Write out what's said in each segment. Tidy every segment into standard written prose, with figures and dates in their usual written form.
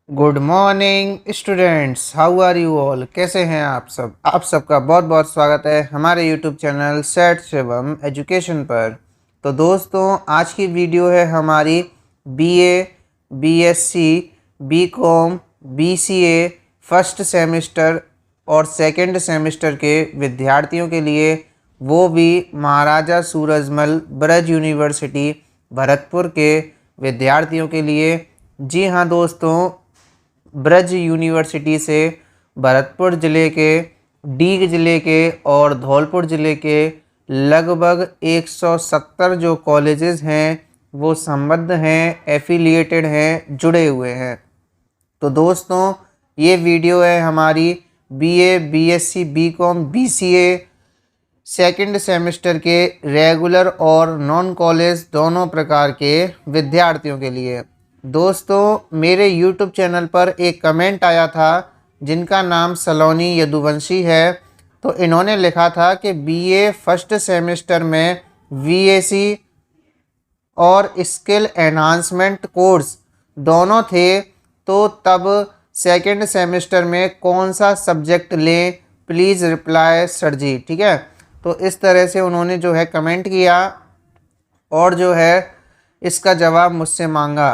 Good morning students, how are you all. कैसे हैं आप सबका बहुत बहुत स्वागत है हमारे यूट्यूब चैनल सेट शिवम एजुकेशन पर। तो दोस्तों, आज की वीडियो है हमारी BA, BSc, BCom, BCA first semester और सेकंड सेमेस्टर के विद्यार्थियों के लिए, वो भी महाराजा सूरजमल ब्रज यूनिवर्सिटी भरतपुर के विद्यार्थियों के लिए। जी हाँ दोस्तों, ब्रज यूनिवर्सिटी से भरतपुर ज़िले के, डीग ज़िले के और धौलपुर ज़िले के लगभग 170 जो कॉलेजेस हैं वो संबद्ध हैं, एफिलिएटेड हैं, जुड़े हुए हैं। तो दोस्तों, ये वीडियो है हमारी BA, BSc, BCom, BCA second semester के रेगुलर और नॉन कॉलेज दोनों प्रकार के विद्यार्थियों के लिए। दोस्तों, मेरे यूट्यूब चैनल पर एक कमेंट आया था जिनका नाम सलोनी यदुवंशी है। तो इन्होंने लिखा था कि बीए फर्स्ट सेमेस्टर में वीएसी और स्किल एनहांसमेंट कोर्स दोनों थे, तो तब सेकंड सेमेस्टर में कौन सा सब्जेक्ट लें, प्लीज़ रिप्लाई सर जी। ठीक है, तो इस तरह से उन्होंने जो है कमेंट किया और जो है इसका जवाब मुझसे मांगा।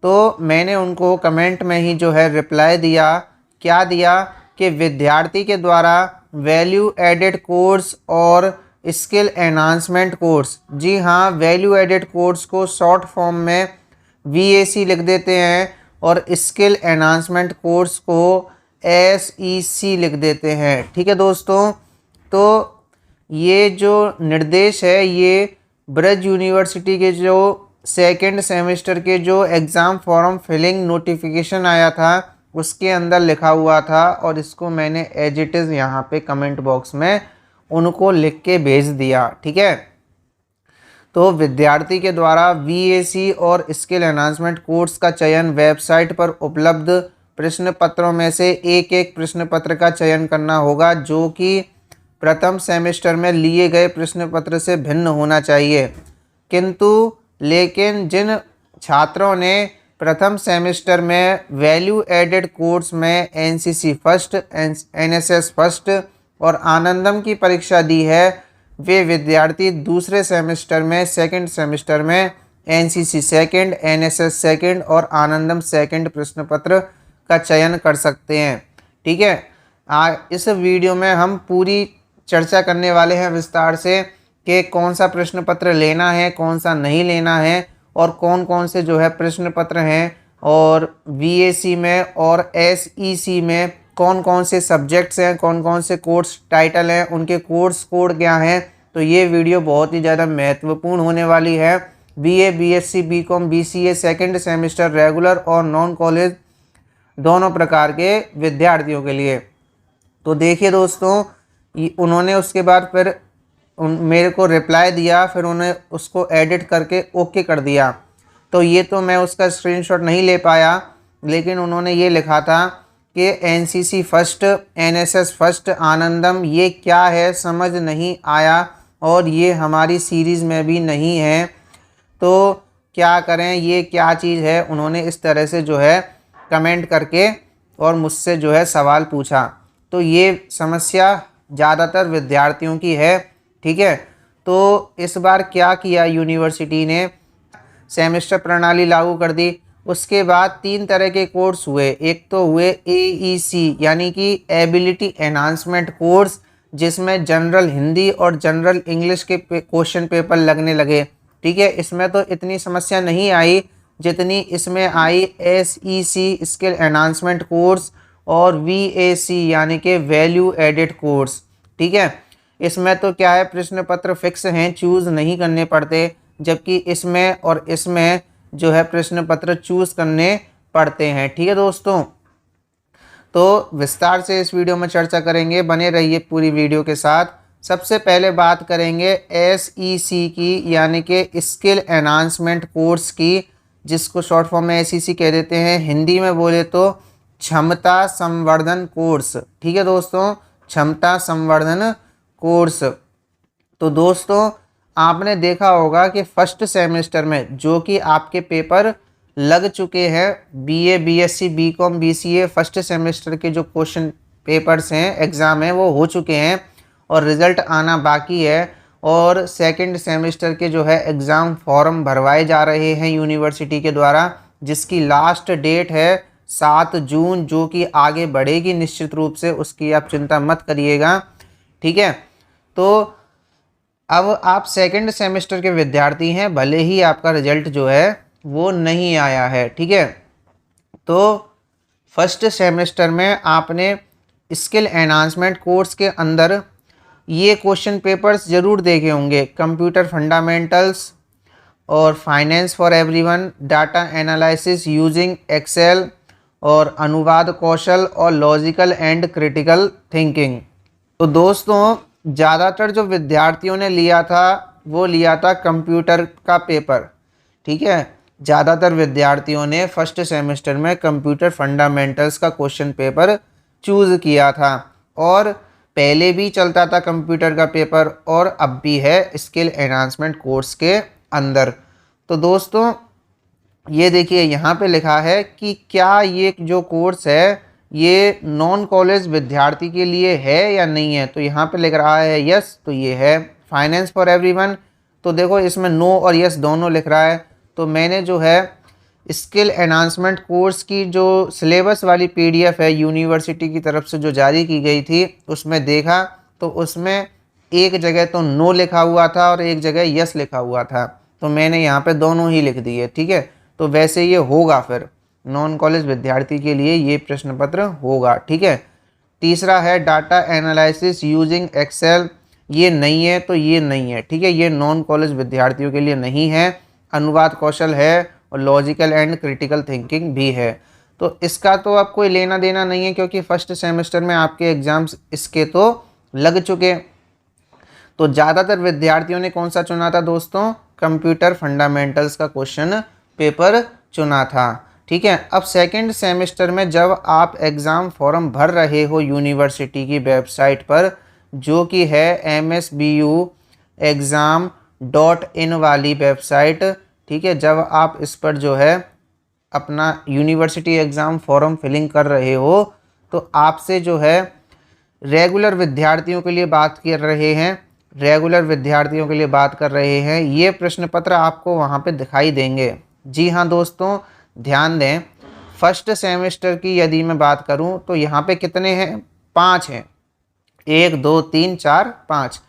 तो मैंने उनको कमेंट में ही जो है रिप्लाई दिया। क्या दिया कि विद्यार्थी के द्वारा वैल्यू एडेड कोर्स और स्किल एनहांसमेंट कोर्स, जी हाँ, वैल्यू एडेड कोर्स को शॉर्ट फॉर्म में वीएसी लिख देते हैं और स्किल एनहांसमेंट कोर्स को एसईसी लिख देते हैं। ठीक है दोस्तों, तो ये जो निर्देश है ये ब्रज यूनिवर्सिटी के जो सेकंड सेमेस्टर के जो एग्ज़ाम फॉर्म फिलिंग नोटिफिकेशन आया था उसके अंदर लिखा हुआ था, और इसको मैंने एज इट इज़ यहाँ पे कमेंट बॉक्स में उनको लिख के भेज दिया। ठीक है, तो विद्यार्थी के द्वारा वीएसी और स्किल एनहांसमेंट कोर्स का चयन वेबसाइट पर उपलब्ध प्रश्न पत्रों में से एक एक प्रश्न पत्र का चयन करना होगा, जो कि प्रथम सेमेस्टर में लिए गए प्रश्न पत्र से भिन्न होना चाहिए। लेकिन जिन छात्रों ने प्रथम सेमेस्टर में वैल्यू एडेड कोर्स में एनसीसी फर्स्ट, एनएसएस फर्स्ट और आनंदम की परीक्षा दी है, वे विद्यार्थी दूसरे सेमेस्टर में, सेकंड सेमेस्टर में एनसीसी सेकंड, एनएसएस सेकंड और आनंदम सेकंड प्रश्न पत्र का चयन कर सकते हैं। ठीक है, इस वीडियो में हम पूरी चर्चा करने वाले हैं विस्तार से कि कौन सा प्रश्न पत्र लेना है, कौन सा नहीं लेना है, और कौन कौन से जो है प्रश्न पत्र हैं, और वीएसी में और एसईसी में कौन कौन से सब्जेक्ट्स हैं, कौन कौन से कोर्स टाइटल हैं, उनके कोर्स कोड क्या हैं। तो ये वीडियो बहुत ही ज़्यादा महत्वपूर्ण होने वाली है BA, BSc, BCom, BCA second semester regular और नॉन कॉलेज दोनों प्रकार के विद्यार्थियों के लिए। तो देखिए दोस्तों, उन्होंने उसके बाद फिर मेरे को रिप्लाई दिया, फिर उन्होंने उसको एडिट करके ओके कर दिया। तो ये तो मैं उसका स्क्रीनशॉट नहीं ले पाया, लेकिन उन्होंने ये लिखा था कि एनसीसी फर्स्ट, एनएसएस फर्स्ट, आनंदम ये क्या है समझ नहीं आया, और ये हमारी सीरीज़ में भी नहीं है, तो क्या करें, ये क्या चीज़ है। उन्होंने इस तरह से जो है कमेंट करके और मुझसे जो है सवाल पूछा। तो ये समस्या ज़्यादातर विद्यार्थियों की है। ठीक है, तो इस बार क्या किया यूनिवर्सिटी ने, सेमेस्टर प्रणाली लागू कर दी। उसके बाद 3 तरह के कोर्स हुए। एक तो हुए एईसी यानी कि एबिलिटी एनहांसमेंट कोर्स, जिसमें जनरल हिंदी और जनरल इंग्लिश के क्वेश्चन पेपर लगने लगे। ठीक है, इसमें तो इतनी समस्या नहीं आई जितनी इसमें आई एसईसी स्किल एनहांसमेंट कोर्स और वीएसी यानी कि वैल्यू एडेड कोर्स। ठीक है, इसमें तो क्या है, प्रश्न पत्र फिक्स हैं, चूज़ नहीं करने पड़ते, जबकि इसमें और इसमें जो है प्रश्न पत्र चूज़ करने पड़ते हैं। ठीक है दोस्तों, तो विस्तार से इस वीडियो में चर्चा करेंगे, बने रहिए पूरी वीडियो के साथ। सबसे पहले बात करेंगे एसईसी की, यानी कि स्किल एनहांसमेंट कोर्स की, जिसको शॉर्ट फॉर्म में एसईसी कह देते हैं। हिंदी में बोले तो क्षमता संवर्धन कोर्स। ठीक है दोस्तों, क्षमता संवर्धन कोर्स। तो दोस्तों, आपने देखा होगा कि फर्स्ट सेमेस्टर में जो कि आपके पेपर लग चुके हैं। BA, BSc, BCom, BCA first semester के जो क्वेश्चन पेपर्स हैं, एग्ज़ाम हैं, वो हो चुके हैं और रिज़ल्ट आना बाकी है। और सेकंड सेमेस्टर के जो है एग्ज़ाम फॉर्म भरवाए जा रहे हैं यूनिवर्सिटी के द्वारा, जिसकी लास्ट डेट है 7 जून, जो कि आगे बढ़ेगी निश्चित रूप से, उसकी आप चिंता मत करिएगा। ठीक है, तो अब आप सेकंड सेमेस्टर के विद्यार्थी हैं, भले ही आपका रिजल्ट जो है वो नहीं आया है। ठीक है, तो फर्स्ट सेमेस्टर में आपने स्किल एनहांसमेंट कोर्स के अंदर ये क्वेश्चन पेपर्स ज़रूर देखे होंगे। कंप्यूटर फंडामेंटल्स और finance for everyone, data analysis using Excel और अनुवाद कौशल और लॉजिकल एंड क्रिटिकल थिंकिंग। तो दोस्तों ज़्यादातर जो विद्यार्थियों ने लिया था वो लिया था कंप्यूटर का पेपर। ठीक है, ज़्यादातर विद्यार्थियों ने फर्स्ट सेमेस्टर में कंप्यूटर फंडामेंटल्स का क्वेश्चन पेपर चूज़ किया था, और पहले भी चलता था कंप्यूटर का पेपर और अब भी है स्किल एनहांसमेंट कोर्स के अंदर। तो दोस्तों ये देखिए यहाँ पे लिखा है कि क्या ये जो कोर्स है ये नॉन कॉलेज विद्यार्थी के लिए है या नहीं है। तो यहाँ पे लिख रहा है यस, तो ये है। फाइनेंस फॉर एवरीवन, तो देखो इसमें नो और यस दोनों लिख रहा है। तो मैंने जो है स्किल एनहांसमेंट कोर्स की जो सिलेबस वाली पीडीएफ है यूनिवर्सिटी की तरफ से जो जारी की गई थी, उसमें देखा तो उसमें एक जगह तो नो लिखा हुआ था और एक जगह यस लिखा हुआ था, तो मैंने यहाँ पे दोनों ही लिख दिए। ठीक है, तो वैसे ये होगा, फिर नॉन कॉलेज विद्यार्थी के लिए ये प्रश्न पत्र होगा। ठीक है, तीसरा है डाटा एनालिसिस यूजिंग एक्सेल, ये नहीं है, तो ये नहीं है। ठीक है, ये नॉन कॉलेज विद्यार्थियों के लिए नहीं है। अनुवाद कौशल है और लॉजिकल एंड क्रिटिकल थिंकिंग भी है। तो इसका तो अब कोई लेना देना नहीं है, क्योंकि फर्स्ट सेमेस्टर में आपके एग्जाम्स इसके तो लग चुके। तो ज़्यादातर विद्यार्थियों ने कौन सा चुना था दोस्तों? कंप्यूटर फंडामेंटल्स का क्वेश्चन पेपर चुना था। ठीक है, अब सेकंड सेमेस्टर में जब आप एग्ज़ाम फॉर्म भर रहे हो यूनिवर्सिटी की वेबसाइट पर, जो कि है msbuexam.in वाली वेबसाइट, ठीक है, जब आप इस पर जो है अपना यूनिवर्सिटी एग्ज़ाम फॉर्म फिलिंग कर रहे हो, तो आपसे जो है रेगुलर विद्यार्थियों के लिए बात कर रहे हैं, ये प्रश्न पत्र आपको वहाँ पे दिखाई देंगे। जी हाँ दोस्तों, ध्यान दें, फर्स्ट सेमेस्टर की यदि मैं बात करूँ तो यहाँ पे कितने हैं? 5 हैं, 1 2 3 4 5।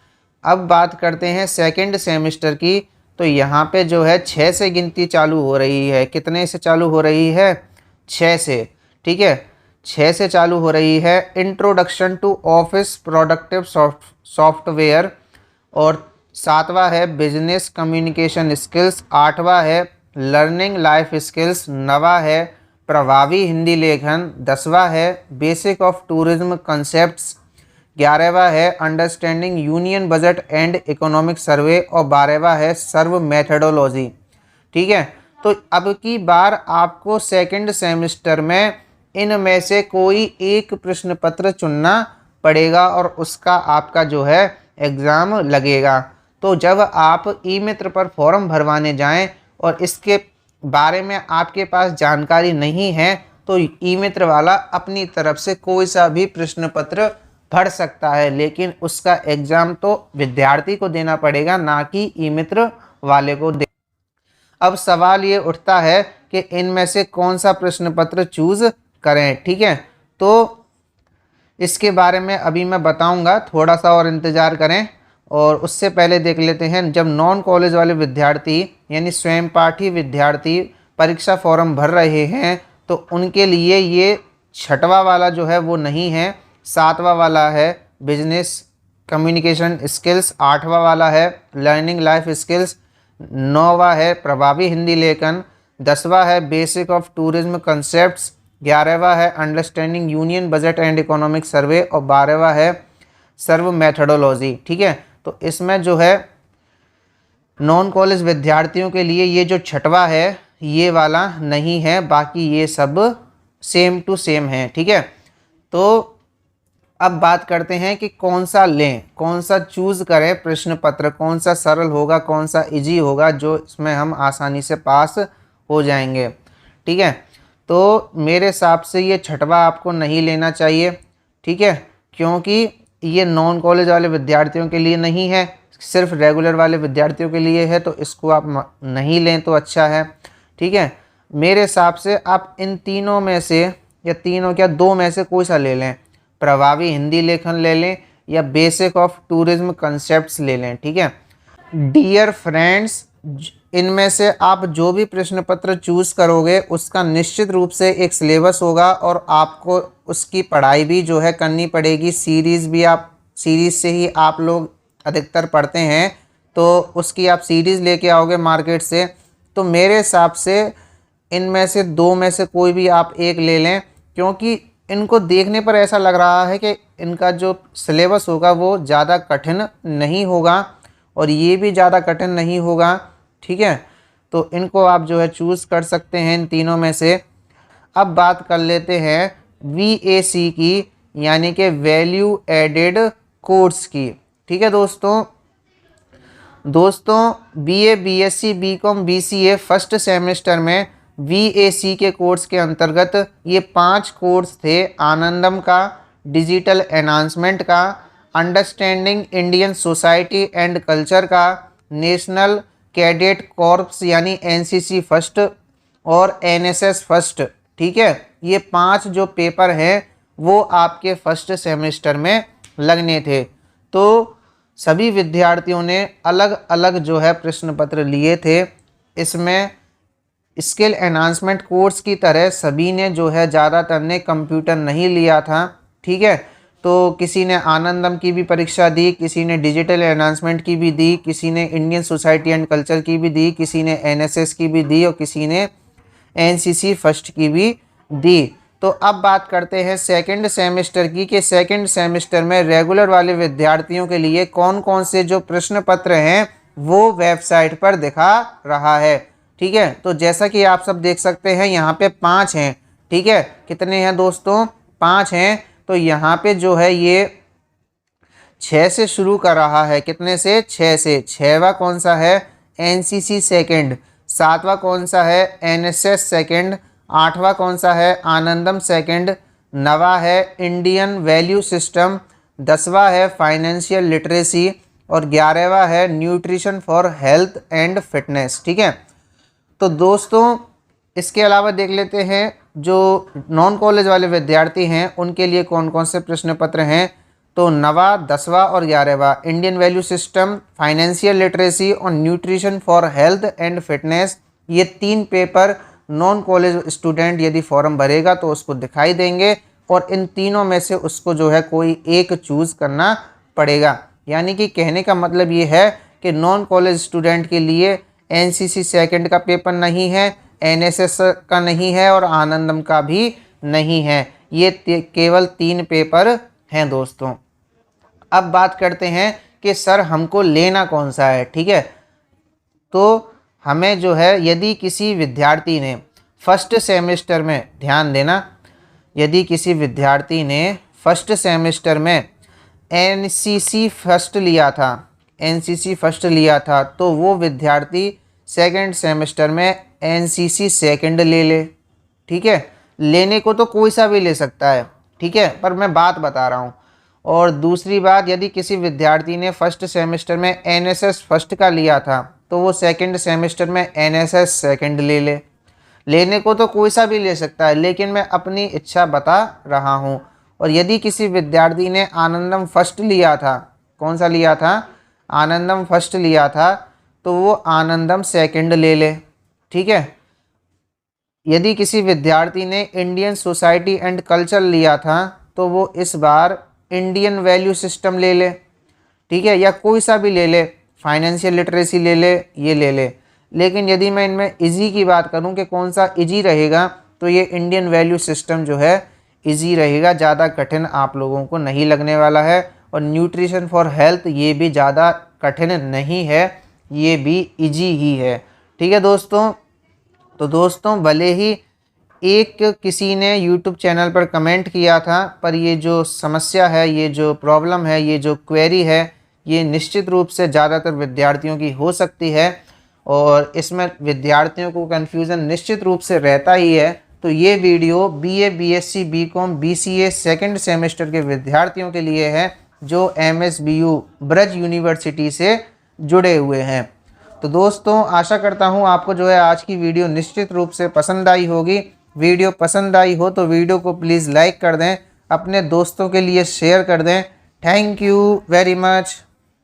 अब बात करते हैं सेकंड सेमेस्टर की, तो यहाँ पे जो है 6 से गिनती चालू हो रही है। कितने से चालू हो रही है? 6 से। ठीक है, 6 से चालू हो रही है। Introduction to office productive software, और 7वां है बिजनेस कम्युनिकेशन स्किल्स, 8वां है लर्निंग लाइफ स्किल्स, 9वां है प्रभावी हिंदी लेखन, 10वां है बेसिक ऑफ टूरिज्म कंसेप्ट्स, 11वां है understanding union budget and economic survey, और 12वां है सर्व मेथडोलॉजी। ठीक है, तो अब की बार आपको सेकंड सेमेस्टर में इनमें से कोई एक प्रश्न पत्र चुनना पड़ेगा और उसका आपका जो है एग्ज़ाम लगेगा। तो जब आप ई मित्र पर फॉर्म भरवाने जाएं और इसके बारे में आपके पास जानकारी नहीं है, तो ई मित्र वाला अपनी तरफ से कोई सा भी प्रश्न पत्र भर सकता है, लेकिन उसका एग्ज़ाम तो विद्यार्थी को देना पड़ेगा, ना कि ई मित्र वाले को दे। अब सवाल ये उठता है कि इनमें से कौन सा प्रश्न पत्र चूज़ करें। ठीक है, तो इसके बारे में अभी मैं बताऊंगा, थोड़ा सा और इंतज़ार करें। और उससे पहले देख लेते हैं, जब नॉन कॉलेज वाले विद्यार्थी यानी स्वयं पाठी विद्यार्थी परीक्षा फॉर्म भर रहे हैं, तो उनके लिए ये 6वां वाला जो है वो नहीं है, 7वां वाला है बिजनेस कम्युनिकेशन स्किल्स, 8वां वाला है लर्निंग लाइफ स्किल्स, 9वां है प्रभावी हिंदी लेखन, 10वां है बेसिक ऑफ टूरिज्म कंसेप्ट्स, 11वां है understanding union budget and economic survey, और 12वां है सर्व मेथडोलॉजी। ठीक है, तो इसमें जो है नॉन कॉलेज विद्यार्थियों के लिए ये जो 6वां है ये वाला नहीं है, बाकी ये सब सेम टू सेम है। ठीक है, तो अब बात करते हैं कि कौन सा लें, कौन सा चूज़ करें प्रश्न पत्र, कौन सा सरल होगा, कौन सा इजी होगा, जो इसमें हम आसानी से पास हो जाएंगे। ठीक है। तो मेरे हिसाब से ये छठवा आपको नहीं लेना चाहिए, ठीक है, क्योंकि ये नॉन कॉलेज वाले विद्यार्थियों के लिए नहीं है, सिर्फ रेगुलर वाले विद्यार्थियों के लिए है, तो इसको आप नहीं लें तो अच्छा है, ठीक है। मेरे हिसाब से आप इन तीनों में से, या तीनों क्या दो में से कोई सा ले लें, प्रभावी हिंदी लेखन ले लें या बेसिक ऑफ टूरिज्म कंसेप्ट्स ले लें, ठीक है। डियर फ्रेंड्स, इनमें से आप जो भी प्रश्न पत्र चूज़ करोगे उसका निश्चित रूप से एक सिलेबस होगा और आपको उसकी पढ़ाई भी जो है करनी पड़ेगी। सीरीज़ भी आप, सीरीज़ से ही आप लोग अधिकतर पढ़ते हैं, तो उसकी आप सीरीज़ लेके आओगे मार्केट से। तो मेरे हिसाब से इनमें से दो में से कोई भी आप एक ले लें, क्योंकि इनको देखने पर ऐसा लग रहा है कि इनका जो सिलेबस होगा वो ज़्यादा कठिन नहीं होगा और ये भी ज़्यादा कठिन नहीं होगा, ठीक है। तो इनको आप जो है चूज़ कर सकते हैं इन तीनों में से। अब बात कर लेते हैं VAC की, यानी कि वैल्यू एडेड कोर्स की, ठीक है दोस्तों। BA BSc BCom BCA first semester में VAC के कोर्स के अंतर्गत ये 5 कोर्स थे। आनंदम का, डिजिटल एनहांसमेंट का, understanding Indian society and culture का, नेशनल कैडेट कॉर्प्स यानी NCC फर्स्ट और NSS फर्स्ट, ठीक है। ये 5 जो पेपर हैं वो आपके फर्स्ट सेमेस्टर में लगने थे। तो सभी विद्यार्थियों ने अलग अलग जो है प्रश्न पत्र लिए थे। इसमें स्किल एनहांसमेंट कोर्स की तरह सभी ने जो है, ज़्यादातर ने कंप्यूटर नहीं लिया था, ठीक है। तो किसी ने आनंदम की भी परीक्षा दी, किसी ने डिजिटल एनहांसमेंट की भी दी, किसी ने इंडियन सोसाइटी एंड कल्चर की भी दी, किसी ने NSS की भी दी और किसी ने NCC फर्स्ट की भी दी। तो अब बात करते हैं सेकंड सेमेस्टर की, कि सेकंड सेमेस्टर में रेगुलर वाले विद्यार्थियों के लिए कौन कौन से जो प्रश्न पत्र हैं वो वेबसाइट पर दिखा रहा है, ठीक है। तो जैसा कि आप सब देख सकते हैं यहाँ पे 5 हैं, ठीक है। कितने हैं दोस्तों? 5 हैं। तो यहाँ पे जो है ये 6 से शुरू कर रहा है। कितने से? 6 से। 6वां कौन सा है? NCC second. 7वां कौन सा है? NSS second. 8वां कौन सा है? आनंदम सेकंड। 9वां है इंडियन वैल्यू सिस्टम। 10वां है फाइनेंशियल लिटरेसी और 11वां है nutrition for health and fitness, ठीक है। तो दोस्तों इसके अलावा देख लेते हैं जो नॉन कॉलेज वाले विद्यार्थी हैं उनके लिए कौन कौन से प्रश्न पत्र हैं। तो 9वां, 10वां और 11वां Indian value system, financial literacy और nutrition for health and fitness, ये 3 पेपर नॉन कॉलेज स्टूडेंट यदि फॉर्म भरेगा तो उसको दिखाई देंगे और इन तीनों में से उसको जो है कोई एक चूज़ करना पड़ेगा। यानी कि कहने का मतलब ये है कि नॉन कॉलेज स्टूडेंट के लिए NCC सेकंड का पेपर नहीं है, NSS का नहीं है और आनंदम का भी नहीं है। ये केवल 3 पेपर हैं दोस्तों। अब बात करते हैं कि सर हमको लेना कौन सा है, ठीक है। तो हमें जो है, यदि किसी विद्यार्थी ने फर्स्ट सेमेस्टर में, ध्यान देना, यदि किसी विद्यार्थी ने फर्स्ट सेमेस्टर में NCC फर्स्ट लिया था, NCC फर्स्ट लिया था, तो वो विद्यार्थी सेकंड सेमेस्टर में NCC सेकंड ले ले, ठीक है। लेने को तो कोई सा भी ले सकता है, ठीक है, पर मैं बात बता रहा हूँ। और दूसरी बात, यदि किसी विद्यार्थी ने फर्स्ट सेमेस्टर में NSS फर्स्ट का लिया था तो वो सेकंड सेमेस्टर में NSS सेकंड ले ले। लेने को तो कोई सा भी ले सकता है, लेकिन मैं अपनी इच्छा बता रहा हूँ। और यदि किसी विद्यार्थी ने आनंदम फर्स्ट लिया था, कौन सा लिया था? आनंदम फर्स्ट लिया था, तो वो आनंदम सेकंड ले ले, ठीक है। यदि किसी विद्यार्थी ने इंडियन सोसाइटी एंड कल्चर लिया था तो वो इस बार इंडियन वैल्यू सिस्टम ले ले, ठीक है, या कोई सा भी ले ले, फाइनेंशियल लिटरेसी ले ले, ये ले ले। लेकिन यदि मैं इनमें इजी की बात करूं कि कौन सा इजी रहेगा, तो ये इंडियन वैल्यू सिस्टम जो है इजी रहेगा, ज़्यादा कठिन आप लोगों को नहीं लगने वाला है। और न्यूट्रिशन फॉर हेल्थ, ये भी ज़्यादा कठिन नहीं है, ये भी इजी ही है, ठीक है दोस्तों। तो दोस्तों भले ही एक किसी ने YouTube चैनल पर कमेंट किया था, पर ये जो समस्या है, ये जो प्रॉब्लम है, ये जो क्वेरी है, ये निश्चित रूप से ज़्यादातर विद्यार्थियों की हो सकती है। और इसमें विद्यार्थियों को कन्फ्यूज़न निश्चित रूप से रहता ही है। तो ये video BA, BSc, BCom, BCA second semester के विद्यार्थियों के लिए है जो एमएसबीयू ब्रज यूनिवर्सिटी से जुड़े हुए हैं। तो दोस्तों आशा करता हूँ आपको जो है आज की वीडियो निश्चित रूप से पसंद आई होगी। वीडियो पसंद आई हो तो वीडियो को प्लीज़ लाइक कर दें, अपने दोस्तों के लिए शेयर कर दें। Thank you very much.